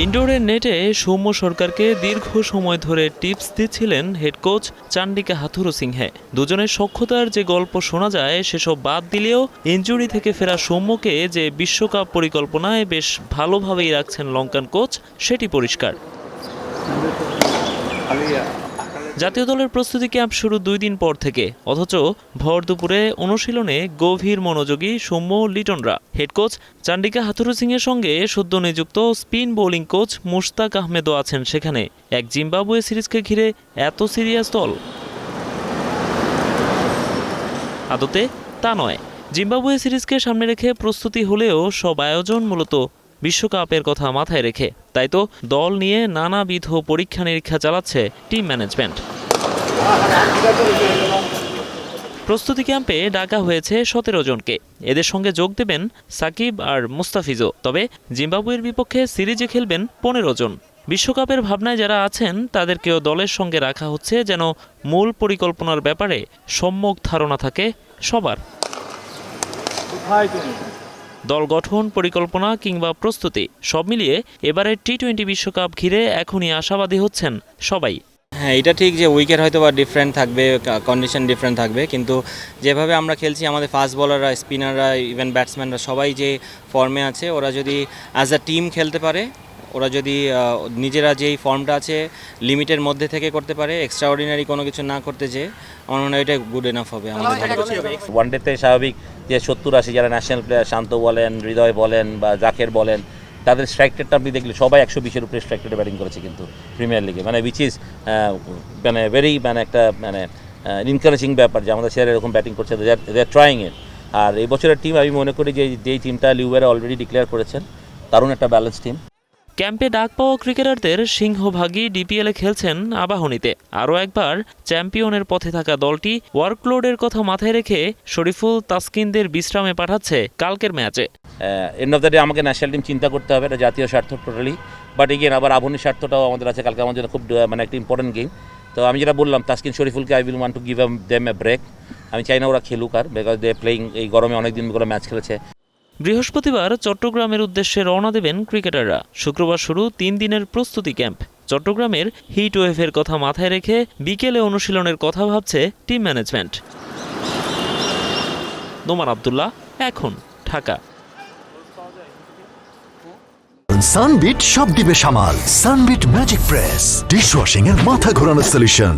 ইনডোরের নেটে সৌম্য সরকারকে দীর্ঘ সময় ধরে টিপস দিচ্ছিলেন হেড কোচ চান্ডিকা হাথুরুসিংহে। দুজনের সখ্যতার যে গল্প শোনা যায় সেসব বাদ দিলেও ইনজুরি থেকে ফেরা সৌম্যকে যে বিশ্বকাপ পরিকল্পনায় বেশ ভালোভাবেই রাখছেন লঙ্কান কোচ সেটি পরিষ্কার। জাতীয় দলের প্রস্তুতি ক্যাম্প শুরু 2 দিন পর থেকে, অথচ ভর দুপুরে অনুশীলনে গভীর মনোযোগী সৌম্য লিটনরা। হেড কোচ চান্ডিকা হাথুরুসিংহের সঙ্গে সদ্য নিযুক্ত স্পিন বোলিং কোচ মুশতাক আহমেদও আছেন সেখানে। এক জিম্বাবুয়ে সিরিজকে ঘিরে এত সিরিয়াস দল? আদতে তা নয়। জিম্বাবুয়ে সিরিজকে সামনে রেখে প্রস্তুতি হলেও সব আয়োজন মূলত বিশ্বকাপের কথা মাথায় রেখে। তাই তো দল নিয়ে নানাবিধ পরীক্ষা নিরীক্ষা চালাচ্ছে টিম ম্যানেজমেন্ট। প্রস্তুতি ক্যাম্পে ডাকা হয়েছে 17 জনকে। এদের সঙ্গে যোগ দেবেন সাকিব আর মুস্তাফিজও। তবে জিম্বাবুয়ের বিপক্ষে সিরিজে খেলবেন 15 জন। বিশ্বকাপের ভাবনায় যারা আছেন তাদেরকেও দলের সঙ্গে রাখা হচ্ছে যেন মূল পরিকল্পনার ব্যাপারে সম্যক ধারণা থাকে সবার। দল গঠন, পরিকল্পনা কিংবা প্রস্তুতি সব মিলিয়ে এবারে টি-20 বিশ্বকাপ ঘিরে এখনই আশাবাদী হচ্ছেন সবাই। হ্যাঁ, এটা ঠিক যে উইকেট হয়তো বা ডিফারেন্ট থাকবে, কন্ডিশন ডিফারেন্ট থাকবে, কিন্তু যেভাবে আমরা খেলছি আমাদের ফাস্ট বলাররা, স্পিনাররা, ইভেন ব্যাটসম্যানরা সবাই যে ফর্মে আছে, ওরা যদি অ্যাজ আ টিম খেলতে পারে, ওরা যদি নিজেরা যেই ফর্মটা আছে লিমিটের মধ্যে থেকে করতে পারে, এক্সট্রা অর্ডিনারি কোনো কিছু না করতে যেয়ে, আমার মনে হয় এটা গুড এনাফ হবে আমাদের। ওয়ানডেতে স্বাভাবিক যে 70-80 যারা ন্যাশনাল প্লেয়ার, শান্ত বলেন, হৃদয় বলেন বা জাকের বলেন, তাদের স্ট্রাইক রেটটা আপনি দেখলে সবাই 120-এর উপরে স্ট্রাইক রেটে ব্যাটিং করেছে কিন্তু প্রিমিয়ার লিগে, মানে উইচ ইজ মানে ভেরি একটা এনকারেজিং ব্যাপার যে আমাদের ছেলেরা এরকম ব্যাটিং করছে, দে আর ট্রাইং ইট। আর এই বছরের টিম আমি মনে করি যে যেই টিমটা লিউয়েরা অলরেডি ডিক্লেয়ার করেছেন, দারুণ একটা ব্যালেন্স টিম। ক্যাম্পে ডাক পাওয়া ক্রিকেটারদের সিংহভাগই ডিপিএলে খেলছেন আবাহনীতে। আরও একবার চ্যাম্পিয়নের পথে থাকা দলটি ওয়ার্কলোডের কথা মাথায় রেখে শরীফুল, তাসকিনদের বিশ্রামে পাঠাচ্ছে কালকের ম্যাচে। এন্ড অফ দ্য ডে আমাকে ন্যাশনাল টিম চিন্তা করতে হবে, এটা জাতীয় স্বার্থ টোটালি, বাট এগেন আবার আবাহনীর স্বার্থটাও আমাদের আছে। কালকে আমাদের জন্য খুব একটা ইম্পর্টেন্ট গেম। তো আমি যেটা বললাম, তাসকিন, শরীফুলকে I will want to give them a break. আমি চাই না ওরা খেলুক আর, বিকজ দে প্লেইং, এই গরমে অনেকদিন করে ম্যাচ খেলেছে। বৃহস্পতিবার চট্টগ্রামের উদ্দেশ্যে রওনা দেবেন ক্রিকেটাররা। শুক্রবার শুরু 3 দিনের প্রস্তুতি ক্যাম্প। চট্টগ্রামের হিট ওয়েভের কথা মাথায় রেখে বিকেলে অনুশীলনের কথা ভাবছে টিম ম্যানেজমেন্ট। নোমান আব্দুল্লাহ, এখন ঢাকা। সানবিট সব দিবে সামাল। সানবিট ম্যাজিক প্রেস ডিশওয়াশিং এর মাথা ঘোরানো সলিউশন।